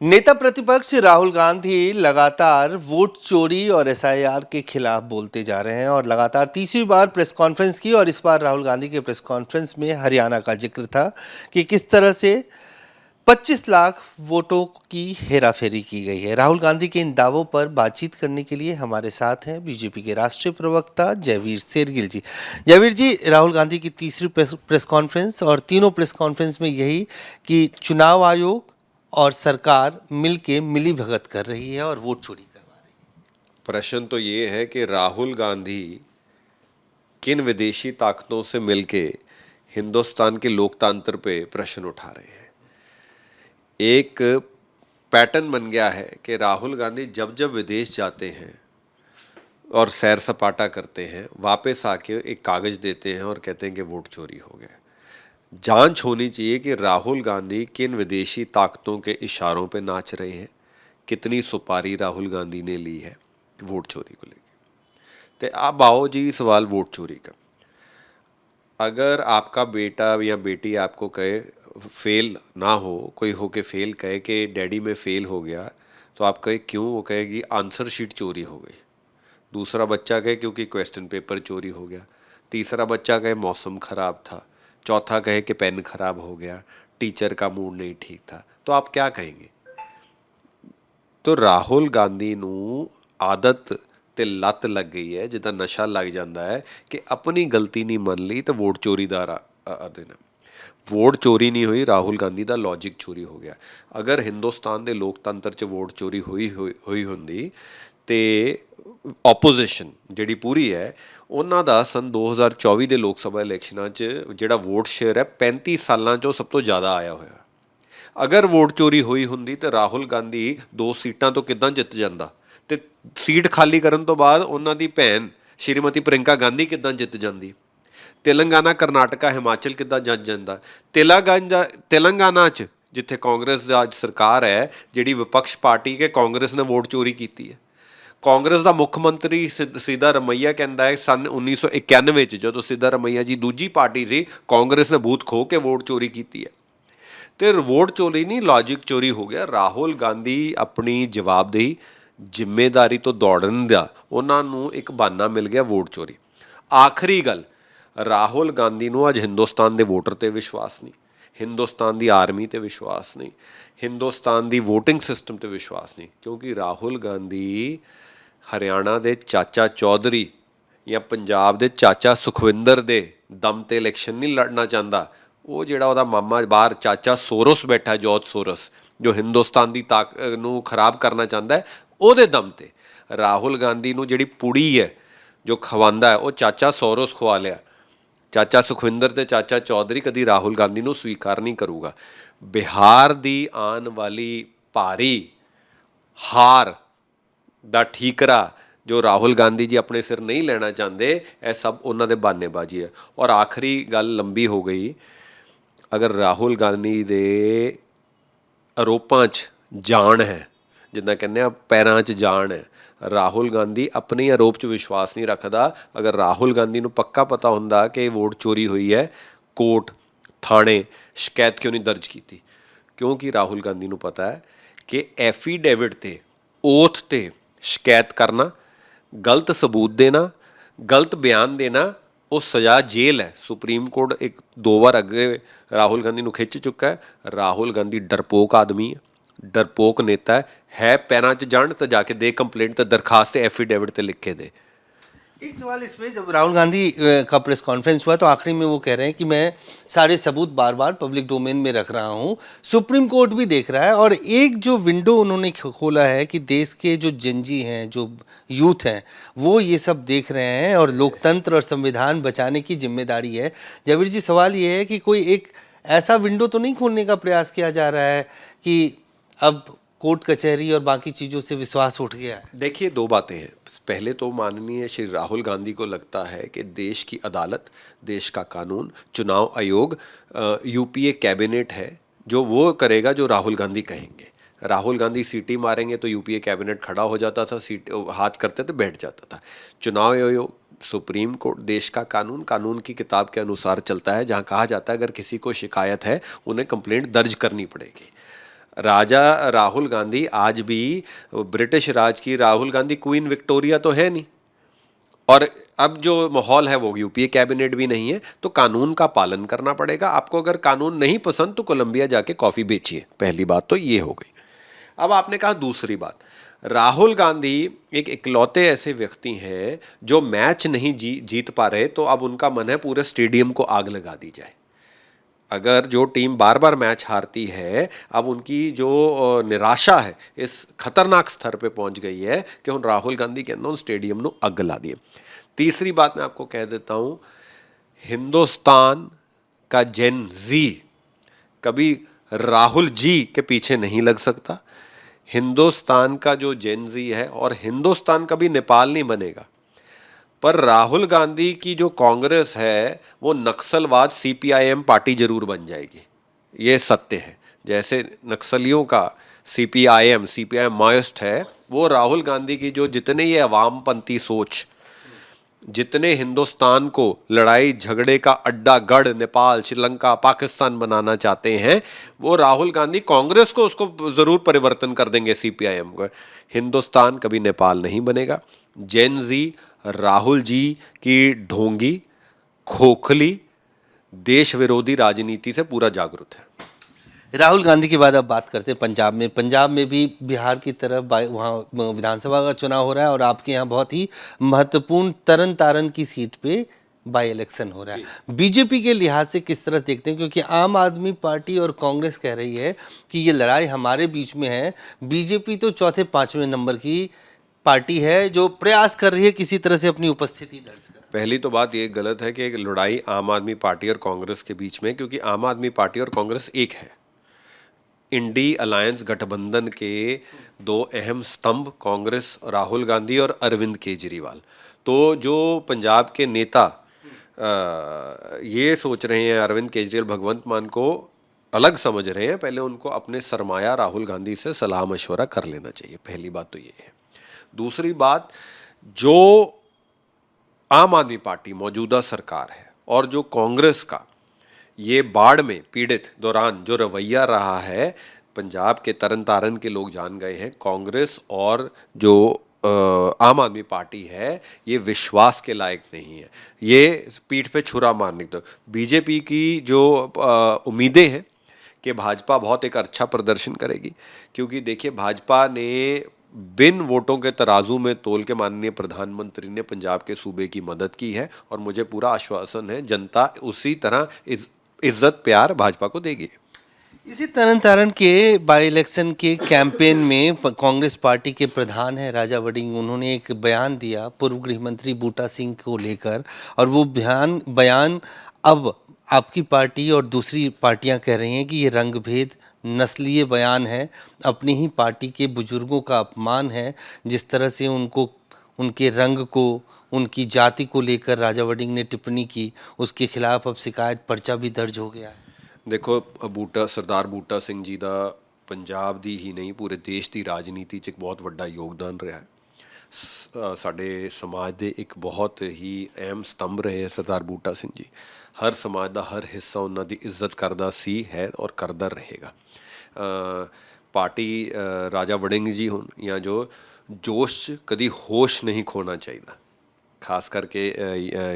नेता प्रतिपक्ष राहुल गांधी लगातार वोट चोरी और एसआईआर के खिलाफ बोलते जा रहे हैं और लगातार तीसरी बार प्रेस कॉन्फ्रेंस की। और इस बार राहुल गांधी के प्रेस कॉन्फ्रेंस में हरियाणा का जिक्र था कि किस तरह से 25 लाख वोटों की हेराफेरी की गई है। राहुल गांधी के इन दावों पर बातचीत करने के लिए हमारे साथ हैं बीजेपी के राष्ट्रीय प्रवक्ता जयवीर शेरगिल जी। जयवीर जी, राहुल गांधी की तीसरी प्रेस कॉन्फ्रेंस और तीनों प्रेस कॉन्फ्रेंस में यही कि चुनाव आयोग और सरकार मिलके मिली भगत कर रही है और वोट चोरी करवा रही प्रश्न तो ये है कि राहुल गांधी किन विदेशी ताकतों से मिलके हिंदुस्तान के लोकतंत्र पे प्रश्न उठा रहे हैं। एक पैटर्न बन गया है कि राहुल गांधी जब जब विदेश जाते हैं और सैर सपाटा करते हैं, वापस आके एक कागज़ देते हैं और कहते हैं कि वोट चोरी हो गया। जांच होनी चाहिए कि राहुल गांधी किन विदेशी ताकतों के इशारों पे नाच रहे हैं, कितनी सुपारी राहुल गांधी ने ली है वोट चोरी को लेकर। तो अब आओ जी सवाल वोट चोरी का। अगर आपका बेटा या बेटी आपको कहे फेल ना हो, कोई हो के फेल कहे कि डैडी में फेल हो गया, तो आप कहे क्यों, वो कहेगी आंसर शीट चोरी हो गई। दूसरा बच्चा कहे क्योंकि क्वेश्चन पेपर चोरी हो गया। तीसरा बच्चा कहे मौसम ख़राब था। चौथा कहे कि पेन ख़राब हो गया, टीचर का मूड नहीं ठीक था। तो आप क्या कहेंगे? तो ਰਾਹੁਲ ਗਾਂਧੀ ਨੂੰ ਆਦਤ ਤੇ ਲੱਤ ਲੱਗ ਗਈ ਹੈ, ਜਿੱਦਾਂ ਨਸ਼ਾ ਲੱਗ ਜਾਂਦਾ ਹੈ ਕਿ ਆਪਣੀ ਗਲਤੀ ਨਹੀਂ ਮੰਨ ਲਈ ਤਾਂ ਵੋਟ ਚੋਰੀ ਦਾ ਦੇਣਾ। ਵੋਟ ਚੋਰੀ ਨਹੀਂ ਹੋਈ, ਰਾਹੁਲ ਗਾਂਧੀ ਦਾ ਲੌਜਿਕ ਚੋਰੀ ਹੋ ਗਿਆ। ਅਗਰ ਹਿੰਦੁਸਤਾਨ ਦੇ ਲੋਕਤੰਤਰ 'ਚ ਵੋਟ ਚੋਰੀ ਹੋਈ ਹੁੰਦੀ ਤੇ ਆਪੋਜੀਸ਼ਨ ਜਿਹੜੀ ਪੂਰੀ ਹੈ ਉਹਨਾਂ ਦਾ ਸਨ 2024 ਦੇ ਲੋਕ ਸਭਾ ਇਲੈਕਸ਼ਨਾਂ 'ਚ ਜਿਹੜਾ ਵੋਟ ਸ਼ੇਅਰ ਹੈ 35 ਸਾਲਾਂ 'ਚੋਂ ਸਭ ਤੋਂ ਜ਼ਿਆਦਾ ਆਇਆ ਹੋਇਆ। ਅਗਰ ਵੋਟ ਚੋਰੀ ਹੋਈ ਹੁੰਦੀ ਤਾਂ ਰਾਹੁਲ ਗਾਂਧੀ 2 ਸੀਟਾਂ ਤੋਂ ਕਿੱਦਾਂ ਜਿੱਤ ਜਾਂਦਾ, ਤੇ ਸੀਟ ਖਾਲੀ ਕਰਨ ਤੋਂ ਬਾਅਦ ਉਹਨਾਂ ਦੀ ਭੈਣ ਸ਼੍ਰੀਮਤੀ ਪ੍ਰਿੰਕਾ ਗਾਂਧੀ ਕਿੱਦਾਂ ਜਿੱਤ ਜਾਂਦੀ। ਤੇਲੰਗਾਨਾ, ਕਰਨਾਟਕਾ, ਹਿਮਾਚਲ ਕਿੱਦਾਂ ਜਿੱਤ ਜਾਂਦਾ। ਤੇਲੰਗਾਨਾ 'ਚ ਜਿੱਥੇ ਕਾਂਗਰਸ ਦਾ ਅੱਜ ਸਰਕਾਰ ਹੈ, ਜਿਹੜੀ ਵਿਪਕਸ਼ ਪਾਰਟੀ ਕਿ ਕਾਂਗਰਸ ਨੇ ਵੋਟ ਚੋਰੀ ਕੀਤੀ ਹੈ। ਕਾਂਗਰਸ ਦਾ ਮੁੱਖ ਮੰਤਰੀ ਸਿੱਧਾ ਰਮਈਆ ਕਹਿੰਦਾ ਹੈ ਸਨ 1991 'ਚ ਜਦੋਂ ਸਿੱਧਾ ਰਮਈਆ ਜੀ ਦੂਜੀ ਪਾਰਟੀ ਸੀ, ਕਾਂਗਰਸ ਨੇ ਬੂਥ ਖੋਹ ਕੇ ਵੋਟ ਚੋਰੀ ਕੀਤੀ ਹੈ। ਤੇ ਵੋਟ ਚੋਰੀ ਨਹੀਂ, ਲੌਜਿਕ ਚੋਰੀ ਹੋ ਗਿਆ। ਰਾਹੁਲ ਗਾਂਧੀ ਆਪਣੀ ਜਵਾਬਦੇਹੀ ਜ਼ਿੰਮੇਦਾਰੀ ਤੋਂ ਦੌੜਨ ਦਾ ਉਹਨਾਂ ਨੂੰ ਇੱਕ ਬਹਾਨਾ ਮਿਲ ਗਿਆ, ਵੋਟ ਚੋਰੀ। ਆਖਰੀ ਗੱਲ, ਰਾਹੁਲ ਗਾਂਧੀ ਨੂੰ ਅੱਜ ਹਿੰਦੁਸਤਾਨ ਦੇ ਵੋਟਰ 'ਤੇ ਵਿਸ਼ਵਾਸ ਨਹੀਂ, ਹਿੰਦੁਸਤਾਨ ਦੀ ਆਰਮੀ 'ਤੇ ਵਿਸ਼ਵਾਸ ਨਹੀਂ, ਹਿੰਦੁਸਤਾਨ ਦੀ ਵੋਟਿੰਗ ਸਿਸਟਮ 'ਤੇ ਵਿਸ਼ਵਾਸ ਨਹੀਂ, ਕਿਉਂਕਿ ਰਾਹੁਲ ਗਾਂਧੀ ਹਰਿਆਣਾ ਦੇ ਚਾਚਾ ਚੌਧਰੀ ਜਾਂ ਪੰਜਾਬ ਦੇ ਚਾਚਾ ਸੁਖਵਿੰਦਰ ਦੇ ਦਮ 'ਤੇ ਇਲੈਕਸ਼ਨ ਨਹੀਂ ਲੜਨਾ ਚਾਹੁੰਦਾ। ਉਹ ਜਿਹੜਾ ਉਹਦਾ ਮਾਮਾ ਬਾਹਰ ਚਾਚਾ ਸੋਰਸ ਬੈਠਾ, ਜੋਰਜ ਸੋਰਸ, ਜੋ ਹਿੰਦੁਸਤਾਨ ਦੀ ਨੂੰ ਖਰਾਬ ਕਰਨਾ ਚਾਹੁੰਦਾ, ਉਹਦੇ ਦਮ 'ਤੇ ਰਾਹੁਲ ਗਾਂਧੀ ਨੂੰ ਜਿਹੜੀ ਪੁੜੀ ਹੈ ਜੋ ਖਵਾਉਂਦਾ ਹੈ, ਉਹ ਚਾਚਾ ਸੋਰਸ ਖਵਾ ਲਿਆ। ਚਾਚਾ ਸੁਖਵਿੰਦਰ ਤੇ ਚਾਚਾ ਚੌਧਰੀ ਕਦੀ ਰਾਹੁਲ ਗਾਂਧੀ ਨੂੰ ਸਵੀਕਾਰ ਨਹੀਂ ਕਰੂਗਾ। ਬਿਹਾਰ ਦੀ ਆਉਣ ਵਾਲੀ ਭਾਰੀ ਹਾਰ ਦਾ ਠੀਕਰਾ ਜੋ ਰਾਹੁਲ ਗਾਂਧੀ ਜੀ ਆਪਣੇ ਸਿਰ ਨਹੀਂ ਲੈਣਾ ਚਾਹੁੰਦੇ, ਇਹ ਸਭ ਉਹਨਾਂ ਦੇ ਬਹਾਨੇਬਾਜ਼ੀ ਹੈ। ਔਰ ਆਖਰੀ ਗੱਲ ਲੰਬੀ ਹੋ ਗਈ, ਅਗਰ ਰਾਹੁਲ ਗਾਂਧੀ ਦੇ ਆਰੋਪਾਂ 'ਚ ਜਾਨ ਹੈ, ਜਿੱਦਾਂ ਕਹਿੰਦੇ ਆ ਪੈਰਾਂ 'ਚ ਜਾਨ ਹੈ, ਰਾਹੁਲ ਗਾਂਧੀ ਆਪਣੇ ਆਰੋਪ 'ਚ ਵਿਸ਼ਵਾਸ ਨਹੀਂ ਰੱਖਦਾ। ਅਗਰ ਰਾਹੁਲ ਗਾਂਧੀ ਨੂੰ ਪੱਕਾ ਪਤਾ ਹੁੰਦਾ ਕਿ ਵੋਟ ਚੋਰੀ ਹੋਈ ਹੈ, ਕੋਰਟ ਥਾਣੇ ਸ਼ਿਕਾਇਤ ਕਿਉਂ ਨਹੀਂ ਦਰਜ ਕੀਤੀ? ਕਿਉਂਕਿ ਰਾਹੁਲ ਗਾਂਧੀ ਨੂੰ ਪਤਾ ਹੈ ਕਿ ਐਫੀਡੇਵਿਟ 'ਤੇ, ਓਥ 'ਤੇ ਸ਼ਿਕਾਇਤ ਕਰਨਾ, ਗਲਤ ਸਬੂਤ ਦੇਣਾ, ਗਲਤ ਬਿਆਨ ਦੇਣਾ, ਉਹ ਸਜ਼ਾ ਜੇਲ੍ਹ ਹੈ। ਸੁਪਰੀਮ ਕੋਰਟ 1-2 ਵਾਰ ਅੱਗੇ ਰਾਹੁਲ ਗਾਂਧੀ ਨੂੰ ਖਿੱਚ ਚੁੱਕਾ ਹੈ। ਰਾਹੁਲ ਗਾਂਧੀ ਡਰਪੋਕ ਆਦਮੀ ਹੈ, ਡਰਪੋਕ नेता है पैरों 'ਚ जान तो जाके दे कंप्लेंट, तो दरखास्त एफिडेविट ते लिख के दे। एक सवाल इसमें, जब राहुल गांधी का प्रेस कॉन्फ्रेंस हुआ तो आखिरी में वो कह रहे हैं कि मैं सारे सबूत बार बार पब्लिक डोमेन में रख रहा हूँ, सुप्रीम कोर्ट भी देख रहा है। और एक जो विंडो उन्होंने खोला है कि देश के जो जनजी हैं, जो यूथ हैं, वो ये सब देख रहे हैं और लोकतंत्र और संविधान बचाने की जिम्मेदारी है। जयवीर जी, सवाल ये है कि कोई एक ऐसा विंडो तो नहीं खोलने का प्रयास किया जा रहा है कि अब कोर्ट कचहरी और बाकी चीज़ों से विश्वास उठ गया है? देखिए, 2 बातें हैं। पहले तो माननीय श्री राहुल गांधी को लगता है कि देश की अदालत, देश का कानून, चुनाव आयोग, यूपीए कैबिनेट है, जो वो करेगा जो राहुल गांधी कहेंगे। राहुल गांधी सीटी मारेंगे तो यूपीए कैबिनेट खड़ा हो जाता था, सीट हाथ करते थे बैठ जाता था। चुनाव आयोग, सुप्रीम कोर्ट, देश का कानून, कानून की किताब के अनुसार चलता है, जहाँ कहा जाता है अगर किसी को शिकायत है उन्हें कंप्लेंट दर्ज करनी पड़ेगी। राजा राहुल गांधी आज भी ब्रिटिश राज की राहुल गांधी क्वीन विक्टोरिया तो है नहीं। और अब जो माहौल है वो यूपीए कैबिनेट भी नहीं है, तो कानून का पालन करना पड़ेगा। आपको अगर कानून नहीं पसंद तो कोलंबिया जाके कॉफ़ी बेचिए। पहली बात तो ये हो गई। अब आपने कहा दूसरी बात, राहुल गांधी एक इकलौते ऐसे व्यक्ति हैं जो मैच नहीं जीत पा रहे, तो अब उनका मन है पूरे स्टेडियम को आग लगा दी जाए। अगर जो टीम बार बार मैच हारती है, अब उनकी जो निराशा है इस खतरनाक स्तर पे पहुंच गई है कि उन राहुल गांधी कहंदे उन स्टेडियम ਨੂੰ ਅੱਗ ਲਾ दिए। तीसरी बात मैं आपको कह देता हूं, हिंदुस्तान का जेन जी कभी राहुल जी के पीछे नहीं लग सकता। हिंदुस्तान का जो जेन जी है, और हिंदुस्तान कभी नेपाल नहीं बनेगा, पर राहुल गांधी की जो कांग्रेस है वो नक्सलवाद सीपीआईएम पार्टी जरूर बन जाएगी। ये सत्य है। जैसे नक्सलियों का सीपीआईएम माओइस्ट है, वो राहुल गांधी की जो जितने ये अवामपंथी सोच, जितने हिंदुस्तान को लड़ाई झगड़े का अड्डा गढ़ नेपाल, श्रीलंका, पाकिस्तान बनाना चाहते हैं, वो राहुल गांधी कांग्रेस को उसको जरूर परिवर्तन कर देंगे सीपीआईएम को। हिंदुस्तान कभी नेपाल नहीं बनेगा। जेन जी राहुल जी की ढोंगी, खोखली, देश विरोधी राजनीति से पूरा जागरूक है। राहुल गांधी के बाद अब बात करते हैं पंजाब में भी बिहार की तरफ वहाँ विधानसभा का चुनाव हो रहा है और आपके यहाँ बहुत ही महत्वपूर्ण तरन तारन की सीट पे बाई इलेक्शन हो रहा है। बीजेपी के लिहाज से किस तरह से देखते हैं, क्योंकि आम आदमी पार्टी और कांग्रेस कह रही है कि ये लड़ाई हमारे बीच में है, बीजेपी तो चौथे पांचवें नंबर की पार्टी है जो प्रयास कर रही है किसी तरह से अपनी उपस्थिति दर्ज कर। पहली तो बात ये गलत है कि लड़ाई आम आदमी पार्टी और कांग्रेस के बीच में, क्योंकि आम आदमी पार्टी और कांग्रेस एक है। इंडी अलायंस गठबंधन के दो अहम स्तंभ कांग्रेस, राहुल गांधी और अरविंद केजरीवाल। तो जो पंजाब के नेता ये सोच रहे हैं अरविंद केजरीवाल भगवंत मान को अलग समझ रहे हैं, पहले उनको अपने सरमाया राहुल गांधी से सलाह मशवरा कर लेना चाहिए। पहली बात तो ये है। दूसरी बात, जो आम आदमी पार्टी मौजूदा सरकार है और जो कांग्रेस का ये बाढ़ में पीड़ित दौरान जो रवैया रहा है, पंजाब के तरन तारन के लोग जान गए हैं, कांग्रेस और जो आम आदमी पार्टी है ये विश्वास के लायक नहीं है। ये पीठ पे छुरा मारने तो बीजेपी की जो उम्मीदें हैं कि भाजपा बहुत एक अच्छा प्रदर्शन करेगी, क्योंकि देखिए भाजपा ने बिन वोटों के तराजू में तोल के माननीय प्रधानमंत्री ने पंजाब के सूबे की मदद की है, और मुझे पूरा आश्वासन है जनता उसी तरह इज्जत प्यार भाजपा को देगी। इसी तरन तारन के बाई इलेक्शन के कैंपेन में कांग्रेस पार्टी के प्रधान है राजा वड़िंग, उन्होंने एक बयान दिया पूर्व गृह मंत्री बूटा सिंह को लेकर, और वो बयान अब आपकी पार्टी और दूसरी पार्टियां कह रही हैं कि ये रंगभेद नस्लीय बयान है, अपनी ही पार्टी के बुजुर्गों का अपमान है। जिस तरह से उनको, उनके रंग को, उनकी जाति को लेकर राजा वड़िंग ने टिप्पणी की, उसके खिलाफ अब शिकायत पर्चा भी दर्ज हो गया है। देखो सरदार बूटा सिंह जी का पंजाब दी ही नहीं पूरे देश की राजनीति च एक बहुत बड़ा योगदान रहा है। साडे समाज के एक बहुत ही अहम स्तंभ रहे हैं सरदार बूटा सिंह जी। हर समाज का हर हिस्सा उन्होंने इज्जत करता सी है और करता रहेगा। पार्टी राजा वड़िंग जी होन या जो जोश च कदी होश नहीं खोना चाहिए, खास करके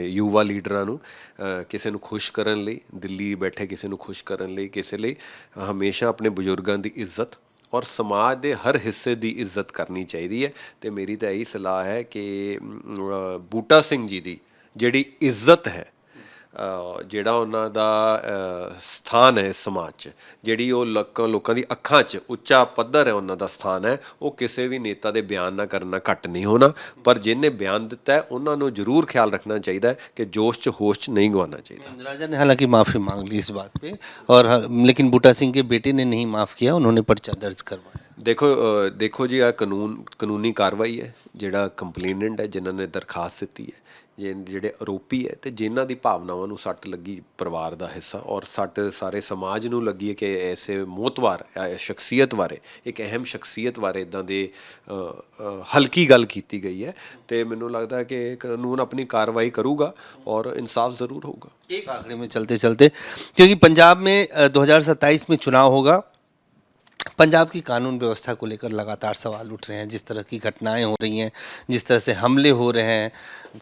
युवा लीडरां नूं किसी नूं खुश करन लई, दिल्ली बैठे किसी नूं खुश करन लई, किसी लई हमेशा अपने बुजुर्गां दी इज्जत और समाज दे हर हिस्से दी इज्जत करनी चाहिए है। तो मेरी तो यही सलाह है कि बूटा सिंह जी दी जिहड़ी इज्जत है, ਜਿਹੜਾ ਉਹਨਾਂ ਦਾ ਸਥਾਨ ਹੈ ਇਸ ਸਮਾਜ 'ਚ, ਜਿਹੜੀ ਉਹ ਲੋਕਾਂ ਦੀ ਅੱਖਾਂ 'ਚ ਉੱਚਾ ਪੱਧਰ ਹੈ ਉਹਨਾਂ ਦਾ ਸਥਾਨ ਹੈ, ਉਹ ਕਿਸੇ ਵੀ ਨੇਤਾ ਦੇ ਬਿਆਨ ਨਾ ਕਰਨਾ ਘੱਟ ਨਹੀਂ ਹੋਣਾ। ਪਰ ਜਿਹਨੇ ਬਿਆਨ ਦਿੱਤਾ ਹੈ ਉਹਨਾਂ ਨੂੰ ਜ਼ਰੂਰ ਖਿਆਲ ਰੱਖਣਾ ਚਾਹੀਦਾ ਹੈ कि जोश च होश च नहीं गंवाना चाहिए। राजा ने हालांकि माफ़ी मांग ली इस बात पे, और लेकिन बूटा सिंह के बेटे ने नहीं माफ़ किया, उन्होंने पर्चा दर्ज करवाया। देखो जी, आ कानूनी कार्रवाई है। ਜਿਹੜਾ ਕੰਪਲੇਨੈਂਟ ਹੈ, ਜਿਨ੍ਹਾਂ ਨੇ ਦਰਖਾਸਤ ਦਿੱਤੀ ਹੈ, ਜਿਹੜੇ ਆਰੋਪੀ ਹੈ ਤੇ ਜਿਨ੍ਹਾਂ ਦੀ ਭਾਵਨਾਵਾਂ ਨੂੰ ਸੱਟ ਲੱਗੀ, ਪਰਿਵਾਰ ਦਾ ਹਿੱਸਾ ਔਰ ਸੱਟ ਸਾਰੇ ਸਮਾਜ ਨੂੰ ਲੱਗੀ ਹੈ ਕਿ ਐਸੇ ਮੋਤਬਾਰ ਸ਼ਖਸੀਅਤ ਬਾਰੇ, ਇੱਕ ਅਹਿਮ ਸ਼ਖਸੀਅਤ ਬਾਰੇ ਇੱਦਾਂ ਦੇ ਹਲਕੀ ਗੱਲ ਕੀਤੀ ਗਈ ਹੈ, ਤੇ ਮੈਨੂੰ ਲੱਗਦਾ ਹੈ ਕਿ ਕਾਨੂੰਨ ਆਪਣੀ कार्रवाई करूँगा और इंसाफ ज़रूर होगा। एक आंकड़े में चलते चलते, क्योंकि पंजाब में 2027 में चुनाव होगा पंजाब की कानून व्यवस्था को लेकर लगातार सवाल उठ रहे हैं। जिस तरह की घटनाएं हो रही हैं, जिस तरह से हमले हो रहे हैं,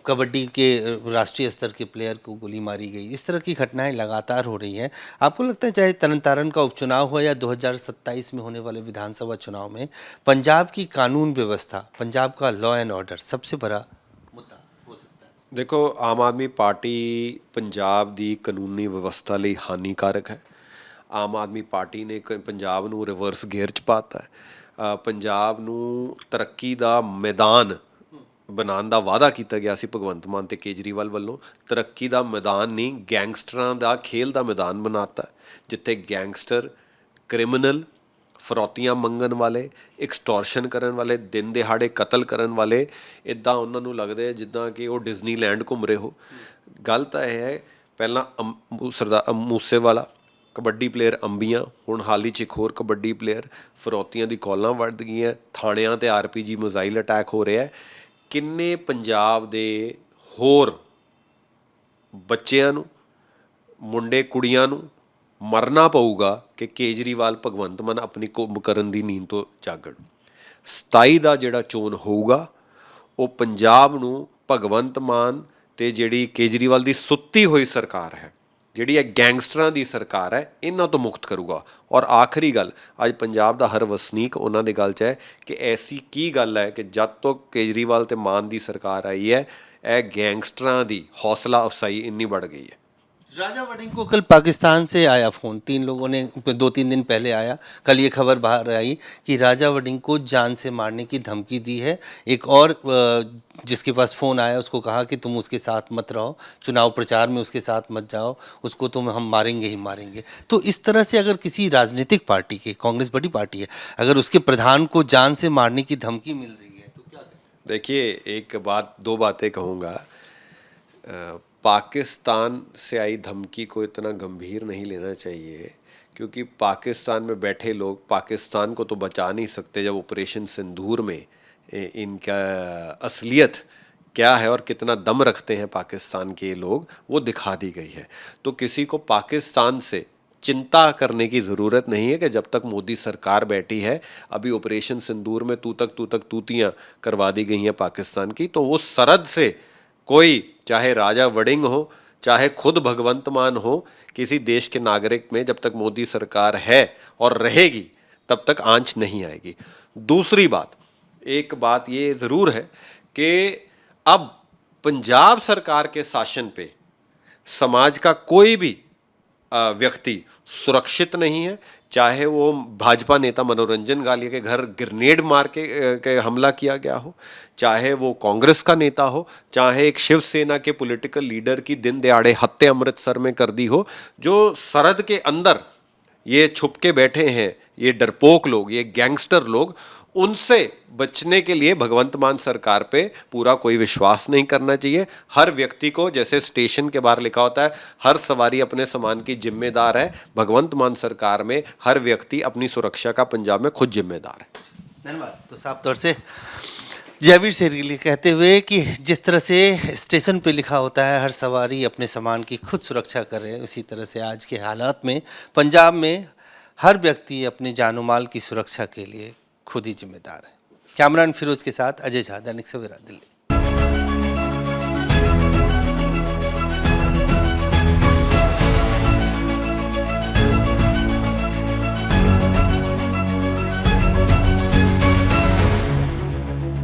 कबड्डी के राष्ट्रीय स्तर के प्लेयर को गोली मारी गई, इस तरह की घटनाएं लगातार हो रही हैं। आपको लगता है चाहे तरन तारण का उपचुनाव हो या 2027 में होने वाले विधानसभा चुनाव में पंजाब की कानून व्यवस्था, पंजाब का लॉ एंड ऑर्डर सबसे बड़ा मुद्दा हो सकता है? देखो, आम आदमी पार्टी ਪੰਜਾਬ ਦੀ ਕਾਨੂੰਨੀ ਵਿਵਸਥਾ ਲਈ ਹਾਨੀਕਾਰਕ ਹੈ। ਆਮ ਆਦਮੀ ਪਾਰਟੀ ਨੇ ਪੰਜਾਬ ਨੂੰ ਰਿਵਰਸ ਗੇਅਰ 'ਚ ਪਾਤਾ ਹੈ। ਪੰਜਾਬ ਨੂੰ ਤਰੱਕੀ ਦਾ ਮੈਦਾਨ ਬਣਾਉਣ ਦਾ ਵਾਅਦਾ ਕੀਤਾ ਗਿਆ ਸੀ ਭਗਵੰਤ ਮਾਨ ਤੇ ਕੇਜਰੀਵਾਲ ਵੱਲੋਂ। ਤਰੱਕੀ ਦਾ ਮੈਦਾਨ ਨਹੀਂ, ਗੈਂਗਸਟਰਾਂ ਦਾ ਖੇਲ ਦਾ ਮੈਦਾਨ ਬਣਾਤਾ, ਜਿੱਥੇ ਗੈਂਗਸਟਰ, ਕ੍ਰਿਮੀਨਲ, ਫਰੌਤੀਆਂ ਮੰਗਣ ਵਾਲੇ, ਐਕਸਟੋਰਸ਼ਨ ਕਰਨ ਵਾਲੇ, ਦਿਨ ਦਿਹਾੜੇ ਕਤਲ ਕਰਨ ਵਾਲੇ, ਇੱਦਾਂ ਉਹਨਾਂ ਨੂੰ ਲੱਗਦਾ ਜਿੱਦਾਂ ਕਿ ਉਹ ਡਿਜ਼ਨੀਲੈਂਡ ਘੁੰਮ ਰਹੇ ਹੋ। ਗੱਲ ਤਾਂ ਇਹ ਹੈ, ਪਹਿਲਾਂ ਮੂਸੇਵਾਲਾ ਕਬੱਡੀ ਪਲੇਅਰ ਅੰਬੀਆਂ, ਹੁਣ ਹਾਲ ਹੀ 'ਚ ਇੱਕ ਹੋਰ ਕਬੱਡੀ ਪਲੇਅਰ, ਫਰੌਤੀਆਂ ਦੀ ਕੌਲਾਂ ਵੱਧ ਗਈਆਂ, ਥਾਣਿਆਂ 'ਤੇ RPG ਮਿਜ਼ਾਈਲ ਅਟੈਕ ਹੋ ਰਿਹਾ। ਕਿੰਨੇ ਪੰਜਾਬ ਦੇ ਹੋਰ ਬੱਚਿਆਂ ਨੂੰ, ਮੁੰਡੇ ਕੁੜੀਆਂ ਨੂੰ ਮਰਨਾ ਪਊਗਾ ਕਿ ਕੇਜਰੀਵਾਲ ਭਗਵੰਤ ਮਾਨ ਆਪਣੀ ਕੁੰਭਕਰਨ ਦੀ ਨੀਂਦ ਤੋਂ ਜਾਗਣ। 27 ਦਾ ਜਿਹੜਾ ਚੋਣ ਹੋਊਗਾ ਉਹ ਪੰਜਾਬ ਨੂੰ ਭਗਵੰਤ ਮਾਨ ਅਤੇ ਜਿਹੜੀ ਕੇਜਰੀਵਾਲ ਦੀ ਸੁੱਤੀ ਹੋਈ ਸਰਕਾਰ ਹੈ, ਜਿਹੜੀ ਇਹ ਗੈਂਗਸਟਰਾਂ ਦੀ ਸਰਕਾਰ ਹੈ, ਇਹਨਾਂ ਤੋਂ ਮੁਕਤ ਕਰੂਗਾ। ਔਰ ਆਖਰੀ ਗੱਲ, ਅੱਜ ਪੰਜਾਬ ਦਾ ਹਰ ਵਸਨੀਕ ਉਹਨਾਂ ਦੇ ਗੱਲ 'ਚ ਹੈ ਕਿ ਐਸੀ ਕੀ ਗੱਲ ਹੈ ਕਿ ਜਦ ਤੋਂ ਕੇਜਰੀਵਾਲ ਅਤੇ ਮਾਨ ਦੀ ਸਰਕਾਰ ਆਈ ਹੈ, ਇਹ ਗੈਂਗਸਟਰਾਂ ਦੀ ਹੌਸਲਾ ਅਫਸਾਈ ਇੰਨੀ बढ़ गई है। राजा वड़िंग को कल पाकिस्तान से आया फ़ोन, 3 लोगों ने 2-3 दिन पहले आया। कल ये खबर बाहर आई कि राजा वड़िंग को जान से मारने की धमकी दी है। एक और जिसके पास फ़ोन आया उसको कहा कि तुम उसके साथ मत रहो, चुनाव प्रचार में उसके साथ मत जाओ, उसको तुम हम मारेंगे ही मारेंगे। तो इस तरह से अगर किसी राजनीतिक पार्टी के, कांग्रेस बड़ी पार्टी है, अगर उसके प्रधान को जान से मारने की धमकी मिल रही है तो क्या करें? देखिए, एक बात, दो बातें कहूँगा। पाकिस्तान से आई धमकी को इतना गंभीर नहीं लेना चाहिए, क्योंकि पाकिस्तान में बैठे लोग पाकिस्तान को तो बचा नहीं सकते। जब ऑपरेशन सिंदूर में इनका असलियत क्या है और कितना दम रखते हैं पाकिस्तान के लोग, वो दिखा दी गई है। तो किसी को पाकिस्तान से चिंता करने की ज़रूरत नहीं है कि जब तक मोदी सरकार बैठी है, अभी ऑपरेशन सिंदूर में तू तक तूतियाँ करवा दी गई हैं पाकिस्तान की। तो वो सरहद से कोई, चाहे राजा वड़िंग हो, चाहे खुद भगवंत मान हो, किसी देश के नागरिक में जब तक मोदी सरकार है और रहेगी तब तक आंच नहीं आएगी। दूसरी बात, एक बात ये ज़रूर है कि अब पंजाब सरकार के शासन पे समाज का कोई भी व्यक्ति सुरक्षित नहीं है। चाहे वो भाजपा नेता मनोरंजन गालिया के घर ग्रेनेड मार के हमला किया गया हो, चाहे वो कांग्रेस का नेता हो, चाहे एक शिवसेना के पॉलिटिकल लीडर की दिन दिहाड़े हत्या अमृतसर में कर दी हो। जो सरहद के अंदर ये छुप के बैठे हैं, ये डरपोक लोग, ये गैंगस्टर लोग, उनसे बचने के लिए भगवंत मान सरकार पे पूरा कोई विश्वास नहीं करना चाहिए। हर व्यक्ति को, जैसे स्टेशन के बाहर लिखा होता है, हर सवारी अपने सामान की जिम्मेदार है, भगवंत मान सरकार में हर व्यक्ति अपनी सुरक्षा का पंजाब में खुद जिम्मेदार है। धन्यवाद। तो साफ तौर से जयवीर शेरगिल कहते हुए कि जिस तरह से स्टेशन पे लिखा होता है हर सवारी अपने सामान की खुद सुरक्षा करे, उसी तरह से आज के हालात में पंजाब में हर व्यक्ति अपने जानो माल की सुरक्षा के लिए खुद ही जिम्मेदार है। कैमरान फिरोज के साथ अजय झा, दैनिक सवेरा, दिल्ली।